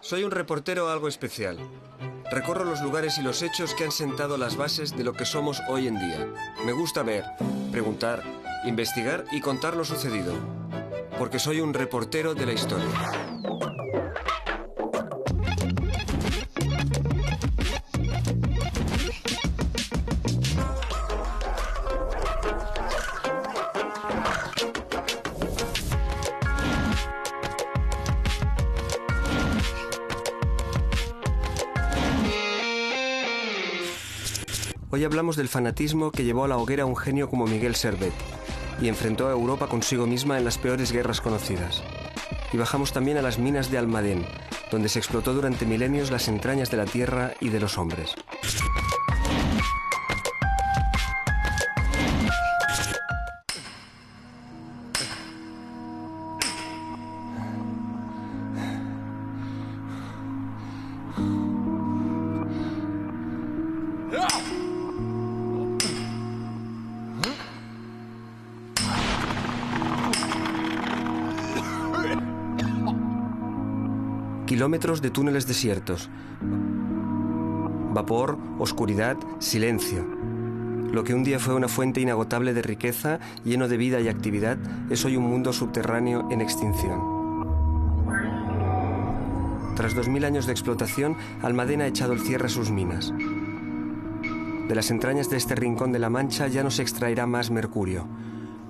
Soy un reportero algo especial. Recorro los lugares y los hechos que han sentado las bases de lo que somos hoy en día. Me gusta ver, preguntar, investigar y contar lo sucedido. Porque soy un reportero de la historia. Hoy hablamos del fanatismo que llevó a la hoguera a un genio como Miguel Servet y enfrentó a Europa consigo misma en las peores guerras conocidas. Y bajamos también a las minas de Almadén, donde se explotó durante milenios las entrañas de la tierra y de los hombres. Kilómetros de túneles desiertos. Vapor, oscuridad, silencio. Lo que un día fue una fuente inagotable de riqueza, lleno de vida y actividad, es hoy un mundo subterráneo en extinción. Tras 2000 años de explotación, Almadén ha echado el cierre a sus minas. De las entrañas de este rincón de la Mancha ya no se extraerá más mercurio,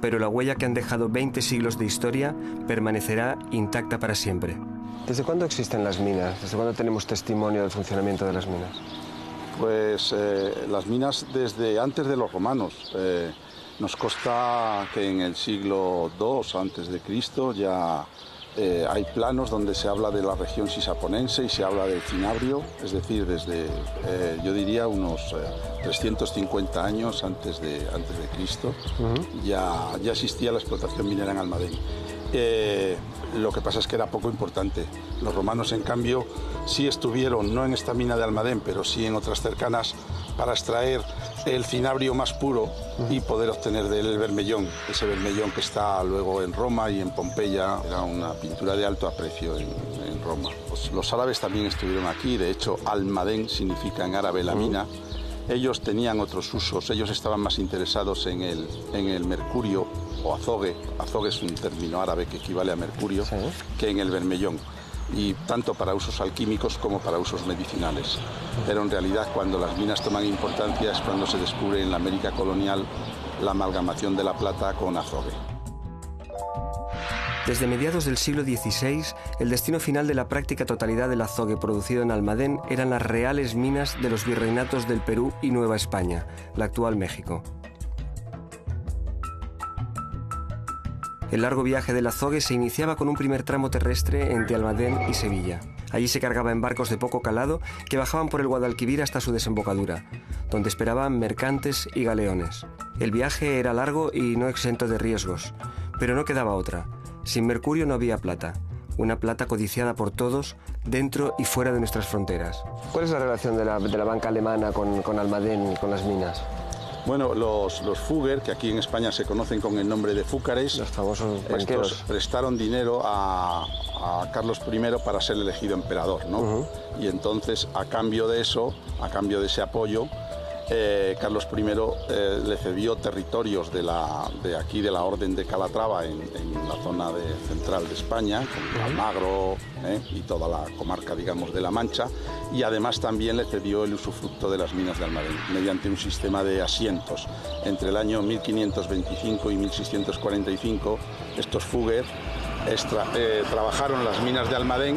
pero la huella que han dejado 20 siglos de historia permanecerá intacta para siempre. ¿Desde cuándo existen las minas? ¿Desde cuándo tenemos testimonio del funcionamiento de las minas? Pues las minas desde antes de los romanos. Nos consta que en el siglo II a.C. ya hay planos donde se habla de la región sisaponense y se habla del cinabrio, es decir, desde yo diría unos 350 años antes de Cristo, ya existía la explotación minera en Almadén. Lo que pasa es que era poco importante. Los romanos, en cambio, sí estuvieron, no en esta mina de Almadén, pero sí en otras cercanas, para extraer el cinabrio más puro y poder obtener de él el bermellón. Ese bermellón que está luego en Roma y en Pompeya, era una pintura de alto aprecio en Roma. Pues los árabes también estuvieron aquí, de hecho, Almadén significa en árabe la mina. Ellos tenían otros usos, ellos estaban más interesados en el mercurio o azogue. Azogue es un término árabe que equivale a mercurio, ¿sí?, que en el bermellón, y tanto para usos alquímicos como para usos medicinales. Pero en realidad cuando las minas toman importancia es cuando se descubre en la América colonial la amalgamación de la plata con azogue. Desde mediados del siglo XVI, el destino final de la práctica totalidad del azogue producido en Almadén eran las reales minas de los virreinatos del Perú y Nueva España, la actual México. El largo viaje del azogue se iniciaba con un primer tramo terrestre entre Almadén y Sevilla. Allí se cargaba en barcos de poco calado que bajaban por el Guadalquivir hasta su desembocadura, donde esperaban mercantes y galeones. El viaje era largo y no exento de riesgos, pero no quedaba otra. Sin mercurio no había plata, una plata codiciada por todos, dentro y fuera de nuestras fronteras. ¿Cuál es la relación de la banca alemana con Almadén y con las minas? Bueno, los Fugger, que aquí en España se conocen con el nombre de fúcares, los famosos banqueros, estos prestaron dinero a Carlos I para ser elegido emperador, ¿no? Y entonces, a cambio de eso, a cambio de ese apoyo, Carlos I le cedió territorios de aquí de la Orden de Calatrava en la zona central de España, con Almagro y toda la comarca, digamos, de La Mancha, y además también le cedió el usufructo de las minas de Almadén mediante un sistema de asientos. Entre el año 1525 y 1645 estos Fugger trabajaron las minas de Almadén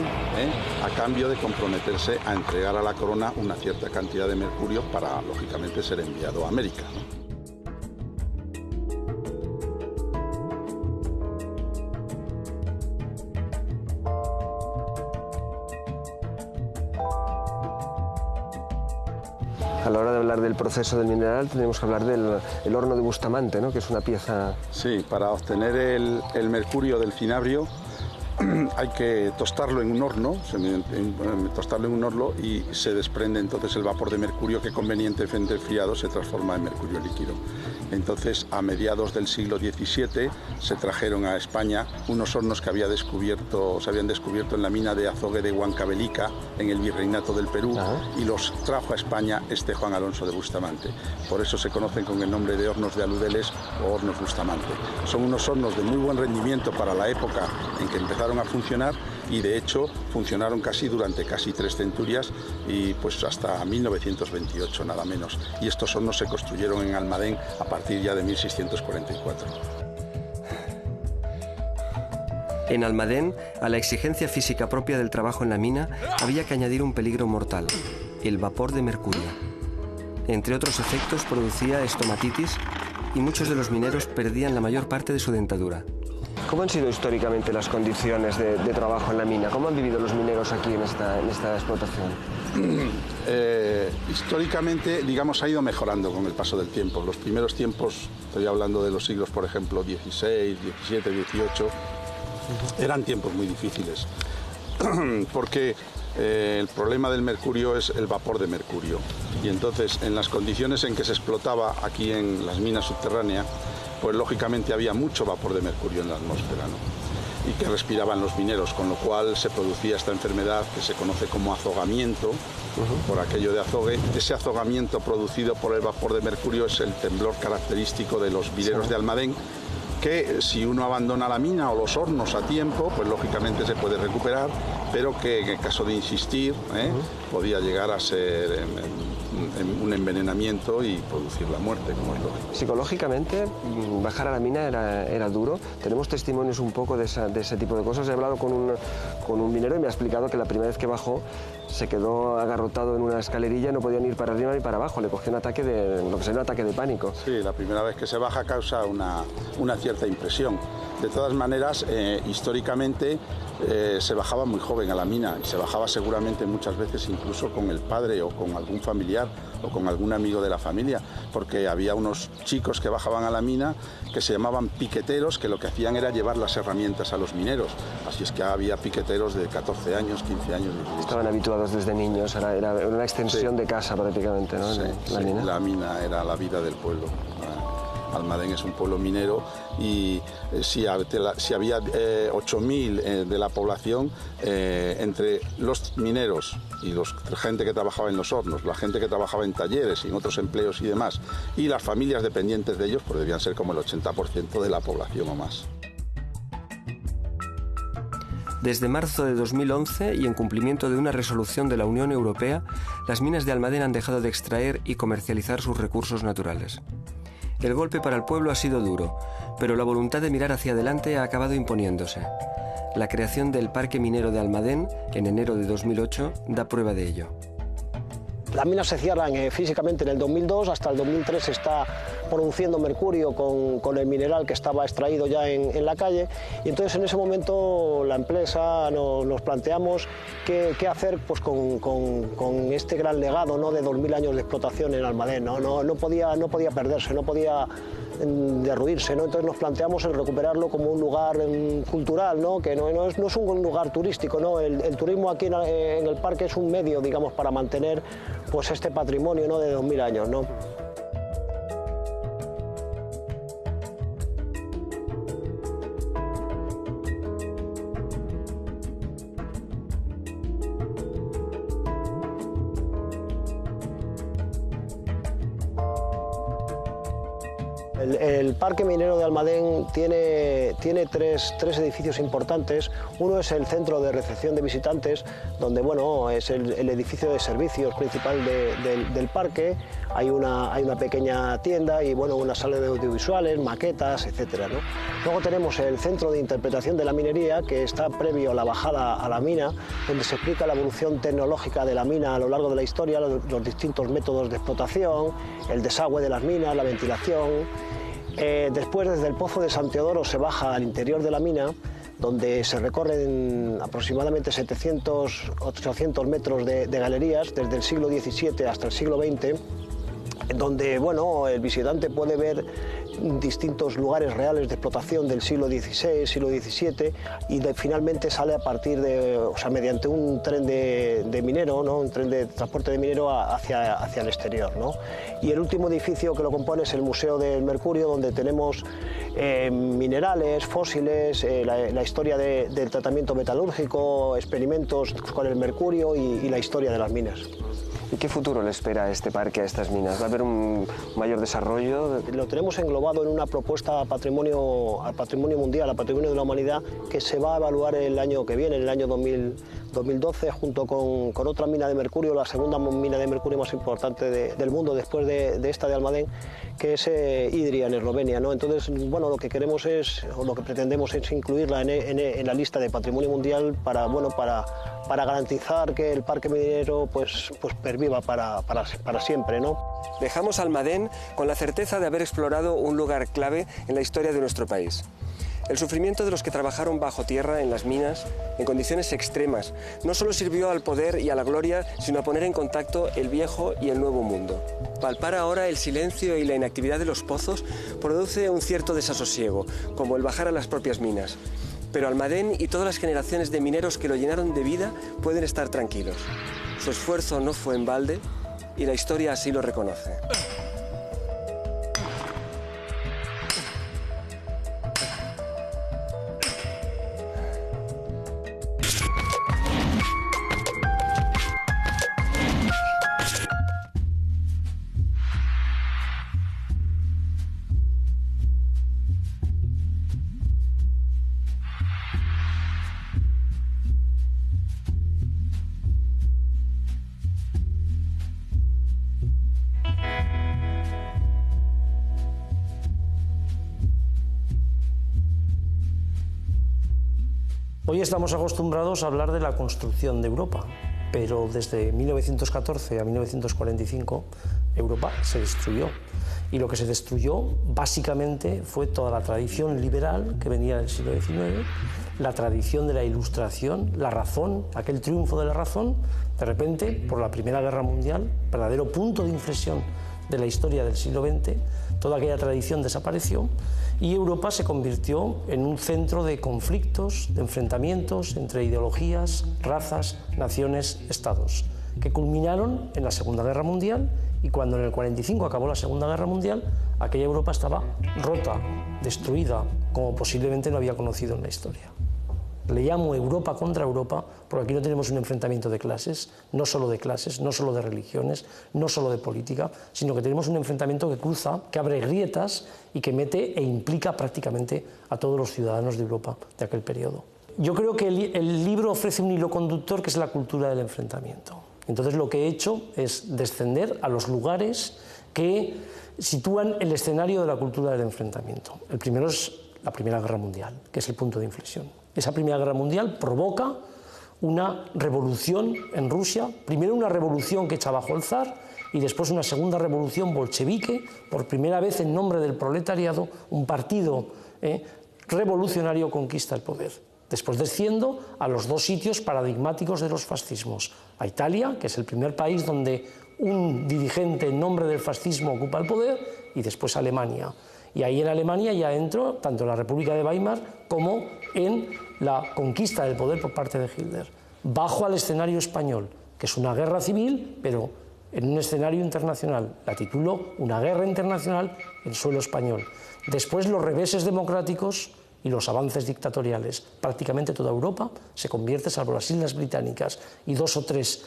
a cambio de comprometerse a entregar a la corona una cierta cantidad de mercurio para, lógicamente, ser enviado a América, ¿no? A la hora de hablar del proceso del mineral tenemos que hablar del horno de Bustamante, ¿no?, que es una pieza... Sí, para obtener el mercurio del cinabrio hay que tostarlo en un horno, y se desprende entonces el vapor de mercurio que, convenientemente enfriado, se transforma en mercurio líquido. Entonces, a mediados del siglo XVII se trajeron a España unos hornos que se habían descubierto en la mina de Azogue de Huancavelica, en el Virreinato del Perú, y los trajo a España Juan Alonso de Bustamante. Por eso se conocen con el nombre de hornos de Aludeles o hornos Bustamante. Son unos hornos de muy buen rendimiento para la época en que empezaron a funcionar, y de hecho funcionaron durante casi 3 centurias, y pues hasta 1928 nada menos. Y estos hornos se construyeron en Almadén a partir ya de 1644. En Almadén, a la exigencia física propia del trabajo en la mina, había que añadir un peligro mortal: el vapor de mercurio. Entre otros efectos, producía estomatitis y muchos de los mineros perdían la mayor parte de su dentadura. ¿Cómo han sido históricamente las condiciones de trabajo en la mina? ¿Cómo han vivido los mineros aquí en esta explotación? Históricamente, digamos, ha ido mejorando con el paso del tiempo. Los primeros tiempos, estoy hablando de los siglos, por ejemplo, XVI, XVII, XVIII, eran tiempos muy difíciles, porque el problema del mercurio es el vapor de mercurio. Y entonces, en las condiciones en que se explotaba aquí en las minas subterráneas, pues lógicamente había mucho vapor de mercurio en la atmósfera, ¿no? Y que respiraban los mineros, con lo cual se producía esta enfermedad que se conoce como azogamiento, por aquello de azogue. Ese azogamiento producido por el vapor de mercurio es el temblor característico de los mineros de Almadén, que si uno abandona la mina o los hornos a tiempo, pues lógicamente se puede recuperar, pero que en el caso de insistir, podía llegar a ser un envenenamiento y producir la muerte, como es lógico. Psicológicamente, bajar a la mina era duro. Tenemos testimonios un poco de ese tipo de cosas. He hablado con un minero y me ha explicado que la primera vez que bajó se quedó agarrotado en una escalerilla, no podía ni ir para arriba ni para abajo, le cogió un ataque lo que sería un ataque de pánico. Sí, la primera vez que se baja causa una cierta impresión. De todas maneras, históricamente se bajaba muy joven a la mina, y se bajaba seguramente muchas veces incluso con el padre o con algún familiar o con algún amigo de la familia, porque había unos chicos que bajaban a la mina que se llamaban piqueteros, que lo que hacían era llevar las herramientas a los mineros. Así es que había piqueteros de 14 años, 15 años. 16. Estaban habituados desde niños, era una extensión de casa prácticamente, ¿no? Sí, mina. La mina era la vida del pueblo. Almadén es un pueblo minero, y si había 8.000 de la población, entre los mineros y la gente que trabajaba en los hornos, la gente que trabajaba en talleres y en otros empleos y demás, y las familias dependientes de ellos, pues debían ser como el 80% de la población o más. Desde marzo de 2011, y en cumplimiento de una resolución de la Unión Europea, las minas de Almadén han dejado de extraer y comercializar sus recursos naturales. El golpe para el pueblo ha sido duro, pero la voluntad de mirar hacia adelante ha acabado imponiéndose. La creación del Parque Minero de Almadén, en enero de 2008, da prueba de ello. Las minas se cierran físicamente en el 2002, hasta el 2003 se está produciendo mercurio con el mineral que estaba extraído ya en la calle, y entonces en ese momento la empresa nos planteamos qué hacer pues, con este gran legado, ¿no?, de 2000 años de explotación en Almadén. No podía perderse, no podía derruirse, ¿no? Entonces nos planteamos el recuperarlo como un lugar cultural, ¿no?, que no es un lugar turístico, ¿no? El turismo aquí en el parque es un medio, digamos, para mantener pues este patrimonio, ¿no?, de 2000 años, ¿no? El Parque Minero de Almadén tiene tres edificios importantes. Uno es el centro de recepción de visitantes, donde bueno, es el edificio de servicios principal del parque. Hay una pequeña tienda y bueno, una sala de audiovisuales, maquetas, etcétera, ¿no? Luego tenemos el centro de interpretación de la minería, que está previo a la bajada a la mina, donde se explica la evolución tecnológica de la mina a lo largo de la historia, los distintos métodos de explotación, el desagüe de las minas, la ventilación. Después, desde el Pozo de San Teodoro se baja al interior de la mina, donde se recorren aproximadamente 700-800 metros de galerías, desde el siglo XVII hasta el siglo XX. donde bueno, el visitante puede ver distintos lugares reales de explotación del siglo XVI, siglo XVII, y finalmente sale a partir de, o sea, mediante un tren de minero, ¿no? Un tren de transporte de minero hacia el exterior, ¿no? Y el último edificio que lo compone es el Museo del Mercurio, donde tenemos minerales, fósiles, la historia del tratamiento metalúrgico, experimentos con el mercurio y la historia de las minas. ¿Y qué futuro le espera a este parque, a estas minas? ¿Va a haber un mayor desarrollo? Lo tenemos englobado en una propuesta al patrimonio mundial, al patrimonio de la humanidad, que se va a evaluar el año que viene, en el año 2012, junto con otra mina de mercurio, la segunda mina de mercurio más importante del mundo, después de esta de Almadén, que es Idria, en Eslovenia, ¿no? Entonces, bueno, lo que queremos o lo que pretendemos es incluirla en la lista de patrimonio mundial para garantizar que el parque minero pues perviva para siempre, ¿no? Dejamos Almadén con la certeza de haber explorado un lugar clave en la historia de nuestro país. El sufrimiento de los que trabajaron bajo tierra en las minas, en condiciones extremas, no solo sirvió al poder y a la gloria, sino a poner en contacto el viejo y el nuevo mundo. Palpar ahora el silencio y la inactividad de los pozos produce un cierto desasosiego, como el bajar a las propias minas. Pero Almadén y todas las generaciones de mineros que lo llenaron de vida pueden estar tranquilos. Su esfuerzo no fue en balde y la historia así lo reconoce. Hoy estamos acostumbrados a hablar de la construcción de Europa, pero desde 1914 a 1945 Europa se destruyó. Y lo que se destruyó básicamente fue toda la tradición liberal que venía del siglo XIX, la tradición de la Ilustración, la razón, aquel triunfo de la razón. De repente, por la Primera Guerra Mundial, verdadero punto de inflexión de la historia del siglo XX, toda aquella tradición desapareció y Europa se convirtió en un centro de conflictos, de enfrentamientos entre ideologías, razas, naciones, estados, que culminaron en la Segunda Guerra Mundial, y cuando en el 45 acabó la Segunda Guerra Mundial, aquella Europa estaba rota, destruida, como posiblemente no había conocido en la historia. Le llamo Europa contra Europa porque aquí no tenemos un enfrentamiento de clases, no solo de religiones, no solo de política, sino que tenemos un enfrentamiento que cruza, que abre grietas y que mete e implica prácticamente a todos los ciudadanos de Europa de aquel periodo. Yo creo que el libro ofrece un hilo conductor que es la cultura del enfrentamiento. Entonces lo que he hecho es descender a los lugares que sitúan el escenario de la cultura del enfrentamiento. El primero es la Primera Guerra Mundial, que es el punto de inflexión. Esa Primera Guerra Mundial provoca una revolución en Rusia, primero una revolución que echa abajo el zar y después una segunda revolución bolchevique, por primera vez en nombre del proletariado, un partido revolucionario conquista el poder. Después desciendo a los dos sitios paradigmáticos de los fascismos, a Italia, que es el primer país donde un dirigente en nombre del fascismo ocupa el poder, y después Alemania. Y ahí en Alemania ya entro tanto en la República de Weimar como en la conquista del poder por parte de Hitler. Bajo al escenario español, que es una guerra civil, pero en un escenario internacional. La titulo Una guerra internacional en suelo español. Después los reveses democráticos y los avances dictatoriales. Prácticamente toda Europa se convierte, salvo las Islas Británicas y dos o tres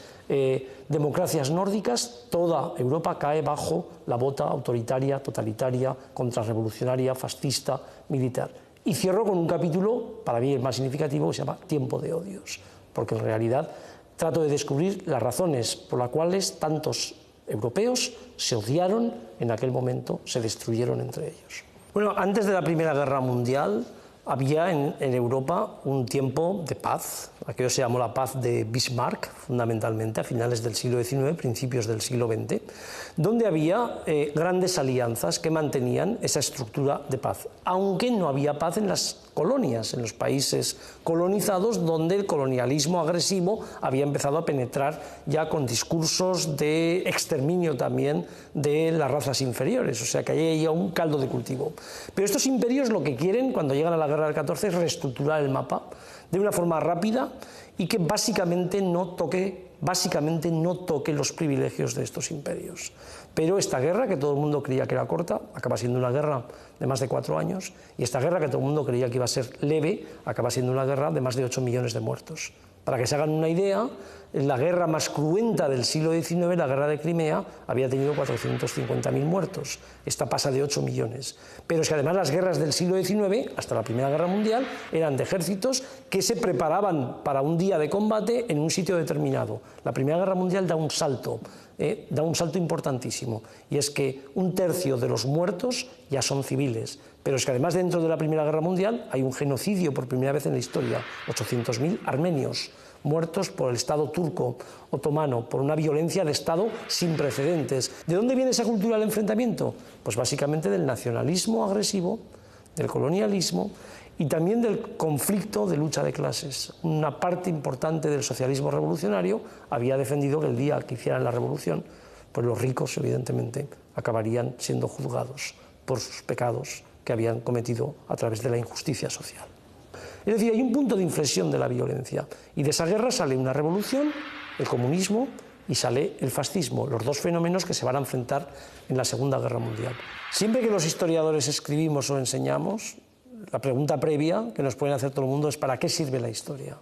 democracias nórdicas, toda Europa cae bajo la bota autoritaria, totalitaria, contrarrevolucionaria, fascista, militar. Y cierro con un capítulo, para mí el más significativo, que se llama Tiempo de odios, porque en realidad trato de descubrir las razones por las cuales tantos europeos se odiaron en aquel momento, se destruyeron entre ellos. Bueno, antes de la Primera Guerra Mundial había en Europa un tiempo de paz, aquello se llamó la paz de Bismarck, fundamentalmente a finales del siglo XIX, principios del siglo XX, donde había grandes alianzas que mantenían esa estructura de paz, aunque no había paz en las colonias, en los países colonizados, donde el colonialismo agresivo había empezado a penetrar ya con discursos de exterminio también de las razas inferiores, o sea que ahí hay un caldo de cultivo. Pero estos imperios lo que quieren cuando llegan a la guerra del 14 es reestructurar el mapa de una forma rápida y que básicamente no toque los privilegios de estos imperios. Pero esta guerra, que todo el mundo creía que era corta, acaba siendo una guerra de más de 4 años, y esta guerra, que todo el mundo creía que iba a ser leve, acaba siendo una guerra de más de 8 millones de muertos. Para que se hagan una idea, la guerra más cruenta del siglo XIX, la guerra de Crimea, había tenido 450.000 muertos. Esta pasa de 8 millones. Pero es que además las guerras del siglo XIX, hasta la Primera Guerra Mundial, eran de ejércitos que se preparaban para un día de combate en un sitio determinado. La Primera Guerra Mundial da un salto importantísimo, y es que 1/3 de los muertos ya son civiles. Pero es que además dentro de la Primera Guerra Mundial hay un genocidio por primera vez en la historia, 800.000 armenios muertos por el Estado turco otomano, por una violencia de Estado sin precedentes. ¿De dónde viene esa cultura del enfrentamiento? Pues básicamente del nacionalismo agresivo, del colonialismo y también del conflicto de lucha de clases. Una parte importante del socialismo revolucionario había defendido que el día que hicieran la revolución, pues los ricos evidentemente acabarían siendo juzgados por sus pecados que habían cometido a través de la injusticia social. Es decir, hay un punto de inflexión de la violencia, y de esa guerra sale una revolución, el comunismo, y sale el fascismo, los dos fenómenos que se van a enfrentar en la Segunda Guerra Mundial. Siempre que los historiadores escribimos o enseñamos, la pregunta previa que nos pueden hacer todo el mundo es ¿para qué sirve la historia?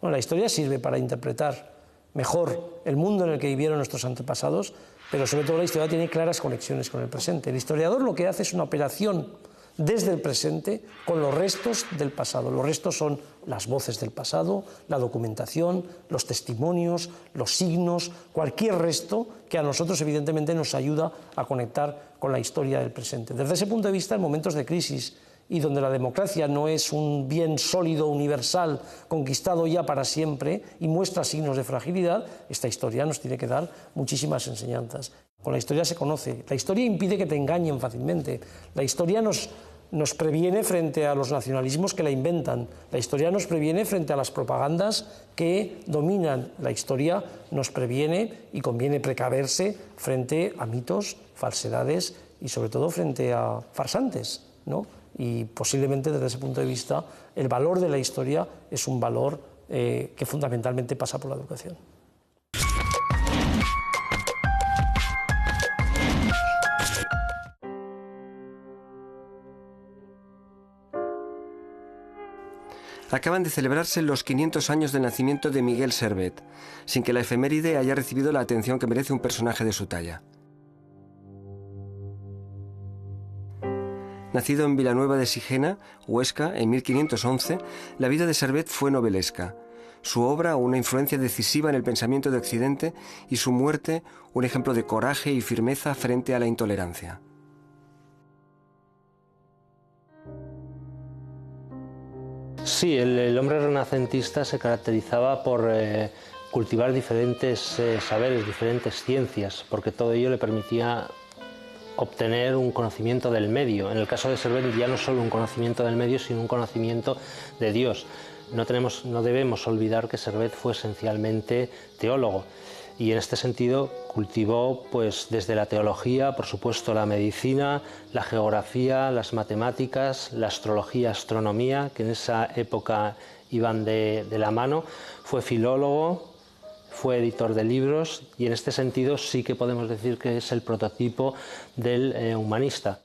Bueno, la historia sirve para interpretar mejor el mundo en el que vivieron nuestros antepasados, pero sobre todo la historia tiene claras conexiones con el presente. El historiador lo que hace es una operación desde el presente con los restos del pasado. Los restos son las voces del pasado, la documentación, los testimonios, los signos, cualquier resto que a nosotros evidentemente nos ayuda a conectar con la historia del presente. Desde ese punto de vista, en momentos de crisis y donde la democracia no es un bien sólido, universal, conquistado ya para siempre y muestra signos de fragilidad, esta historia nos tiene que dar muchísimas enseñanzas. Con la historia se conoce. La historia impide que te engañen fácilmente. La historia nos previene frente a los nacionalismos que la inventan. La historia nos previene frente a las propagandas que dominan. La historia nos previene y conviene precaverse frente a mitos, falsedades y sobre todo frente a farsantes, ¿no? Y posiblemente desde ese punto de vista el valor de la historia es un valor que fundamentalmente pasa por la educación. Acaban de celebrarse los 500 años del nacimiento de Miguel Servet, sin que la efeméride haya recibido la atención que merece un personaje de su talla. Nacido en Villanueva de Sigena, Huesca, en 1511, la vida de Servet fue novelesca. Su obra, una influencia decisiva en el pensamiento de Occidente, y su muerte, un ejemplo de coraje y firmeza frente a la intolerancia. Sí, el hombre renacentista se caracterizaba por cultivar diferentes saberes, diferentes ciencias, porque todo ello le permitía obtener un conocimiento del medio. En el caso de Servet ya no solo un conocimiento del medio, sino un conocimiento de Dios. No debemos olvidar que Servet fue esencialmente teólogo, y en este sentido cultivó pues desde la teología, por supuesto, la medicina, la geografía, las matemáticas, la astrología, astronomía, que en esa época iban de la mano. Fue filólogo, fue editor de libros, y en este sentido sí que podemos decir que es el prototipo del humanista.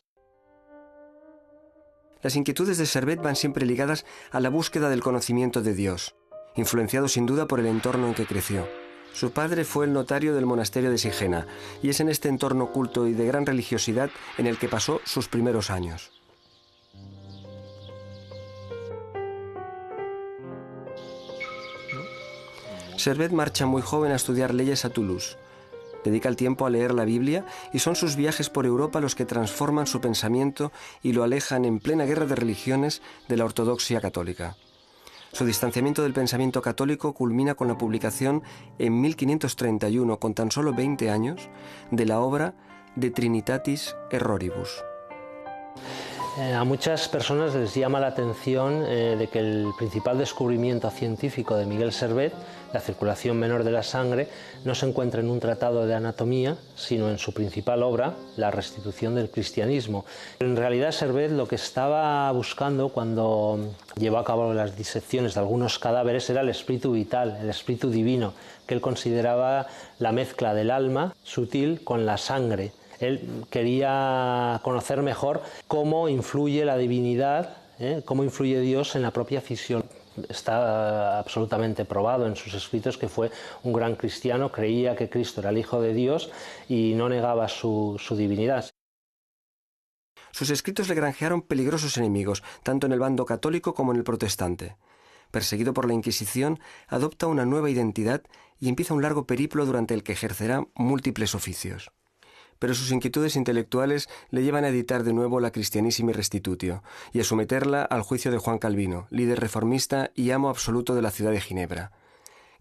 Las inquietudes de Servet van siempre ligadas a la búsqueda del conocimiento de Dios, influenciado sin duda por el entorno en que creció. Su padre fue el notario del monasterio de Sigena, y es en este entorno culto y de gran religiosidad en el que pasó sus primeros años. Servet marcha muy joven a estudiar leyes a Toulouse. Dedica el tiempo a leer la Biblia, y son sus viajes por Europa los que transforman su pensamiento y lo alejan en plena guerra de religiones de la ortodoxia católica. Su distanciamiento del pensamiento católico culmina con la publicación en 1531, con tan solo 20 años, de la obra De Trinitatis Erroribus. A muchas personas les llama la atención de que el principal descubrimiento científico de Miguel Servet, la circulación menor de la sangre, no se encuentra en un tratado de anatomía, sino en su principal obra, La restitución del cristianismo. En realidad Servet lo que estaba buscando cuando llevó a cabo las disecciones de algunos cadáveres era el espíritu vital, el espíritu divino, que él consideraba la mezcla del alma sutil con la sangre. Él quería conocer mejor cómo influye la divinidad, cómo influye Dios en la propia fisiología. Está absolutamente probado en sus escritos que fue un gran cristiano, creía que Cristo era el Hijo de Dios y no negaba su divinidad. Sus escritos le granjearon peligrosos enemigos, tanto en el bando católico como en el protestante. Perseguido por la Inquisición, adopta una nueva identidad y empieza un largo periplo durante el que ejercerá múltiples oficios. Pero sus inquietudes intelectuales le llevan a editar de nuevo la Christianissimi Restitutio y a someterla al juicio de Juan Calvino, líder reformista y amo absoluto de la ciudad de Ginebra.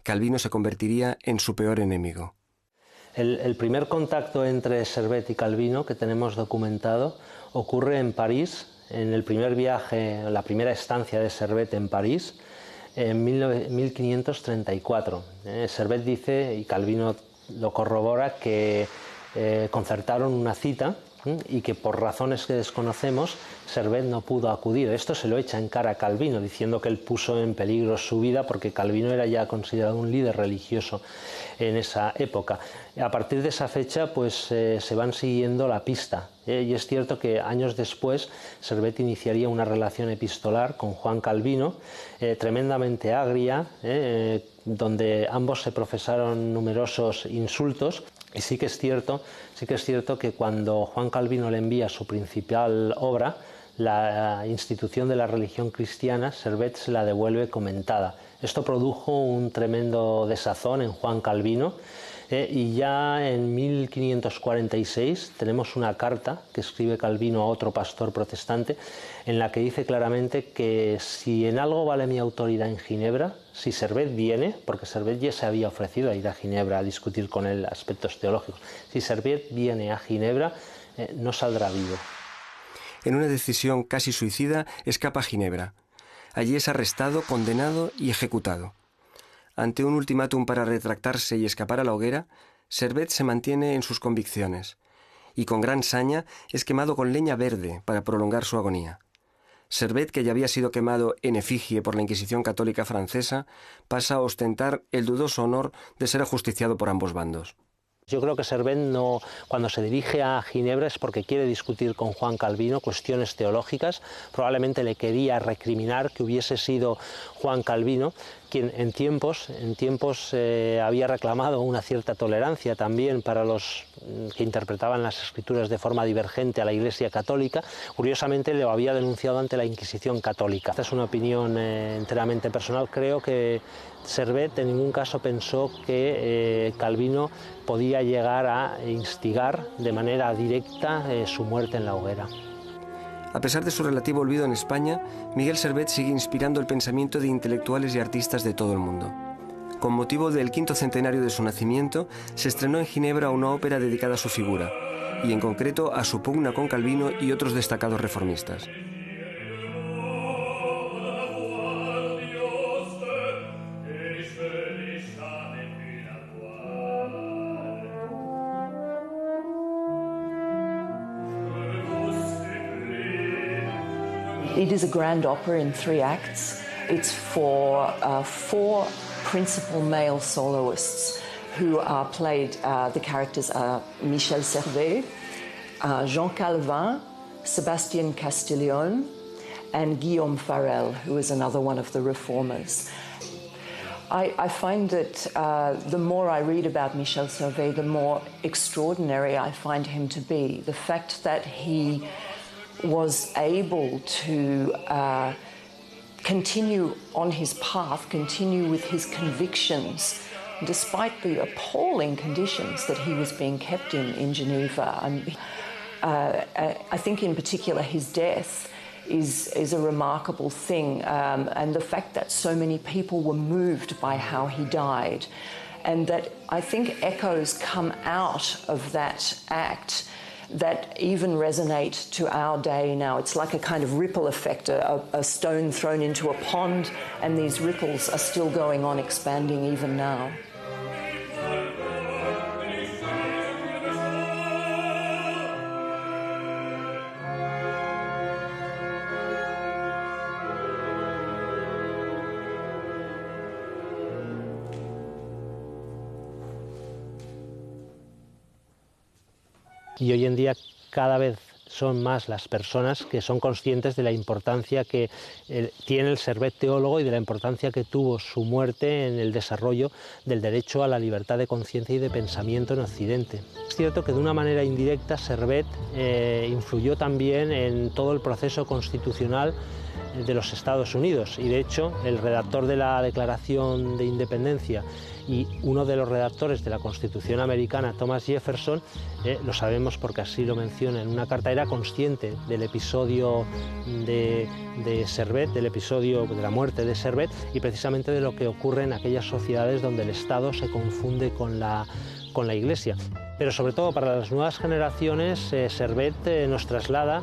Calvino se convertiría en su peor enemigo. El primer contacto entre Servet y Calvino que tenemos documentado ocurre en París, en el primer viaje, la primera estancia de Servet en París, en 1534. Servet dice, y Calvino lo corrobora, que concertaron una cita y que por razones que desconocemos Servet no pudo acudir. Esto se lo echa en cara a Calvino, diciendo que él puso en peligro su vida porque Calvino era ya considerado un líder religioso en esa época. A partir de esa fecha pues se van siguiendo la pista, y es cierto que años después Servet iniciaría una relación epistolar con Juan Calvino, tremendamente agria, donde ambos se profesaron numerosos insultos. Y sí que es cierto que cuando Juan Calvino le envía su principal obra, la institución de la religión cristiana, Servet se la devuelve comentada. Esto produjo un tremendo desazón en Juan Calvino, y ya en 1546 tenemos una carta que escribe Calvino a otro pastor protestante en la que dice claramente que si en algo vale mi autoridad en Ginebra, si Servet viene, porque Servet ya se había ofrecido a ir a Ginebra a discutir con él aspectos teológicos, si Servet viene a Ginebra no saldrá vivo. En una decisión casi suicida escapa a Ginebra. Allí es arrestado, condenado y ejecutado. Ante un ultimátum para retractarse y escapar a la hoguera, Servet se mantiene en sus convicciones y con gran saña es quemado con leña verde para prolongar su agonía. Servet, que ya había sido quemado en efigie por la Inquisición católica francesa, pasa a ostentar el dudoso honor de ser ajusticiado por ambos bandos. Yo creo que Servet cuando se dirige a Ginebra es porque quiere discutir con Juan Calvino cuestiones teológicas. Probablemente le quería recriminar que hubiese sido Juan Calvino quien en tiempos había reclamado una cierta tolerancia también para los que interpretaban las escrituras de forma divergente a la Iglesia católica. Curiosamente lo había denunciado ante la Inquisición católica. Esta es una opinión enteramente personal. Creo que Servet en ningún caso pensó que Calvino podía llegar a instigar de manera directa su muerte en la hoguera. A pesar de su relativo olvido en España, Miguel Servet sigue inspirando el pensamiento de intelectuales y artistas de todo el mundo. Con motivo del 5º centenario de su nacimiento, se estrenó en Ginebra una ópera dedicada a su figura, y en concreto a su pugna con Calvino y otros destacados reformistas. It is a grand opera in 3 acts. It's for 4 principal male soloists who are played, the characters are Michel Servet, Jean Calvin, Sebastian Castiglione, and Guillaume Farel, who is another one of the reformers. I find that the more I read about Michel Servet, the more extraordinary I find him to be. The fact that he was able to continue on his path, continue with his convictions, despite the appalling conditions that he was being kept in Geneva. I think in particular his death is a remarkable thing, and the fact that so many people were moved by how he died, and that I think echoes come out of that act that even resonate to our day now. It's like a kind of ripple effect, a stone thrown into a pond, and these ripples are still going on, expanding even now. Y hoy en día cada vez son más las personas que son conscientes de la importancia que tiene el Servet teólogo y de la importancia que tuvo su muerte en el desarrollo del derecho a la libertad de conciencia y de pensamiento en Occidente. Es cierto que de una manera indirecta Servet influyó también en todo el proceso constitucional de los Estados Unidos, y de hecho el redactor de la Declaración de Independencia y uno de los redactores de la Constitución americana, Thomas Jefferson, lo sabemos porque así lo menciona en una carta, era consciente del episodio de Servet, del episodio de la muerte de Servet, y precisamente de lo que ocurre en aquellas sociedades donde el Estado se confunde con la Iglesia. Pero sobre todo para las nuevas generaciones, Servet nos traslada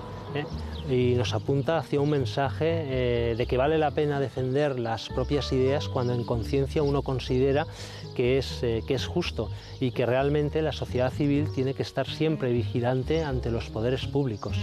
y nos apunta hacia un mensaje de que vale la pena defender las propias ideas cuando en conciencia uno considera que es justo, y que realmente la sociedad civil tiene que estar siempre vigilante ante los poderes públicos.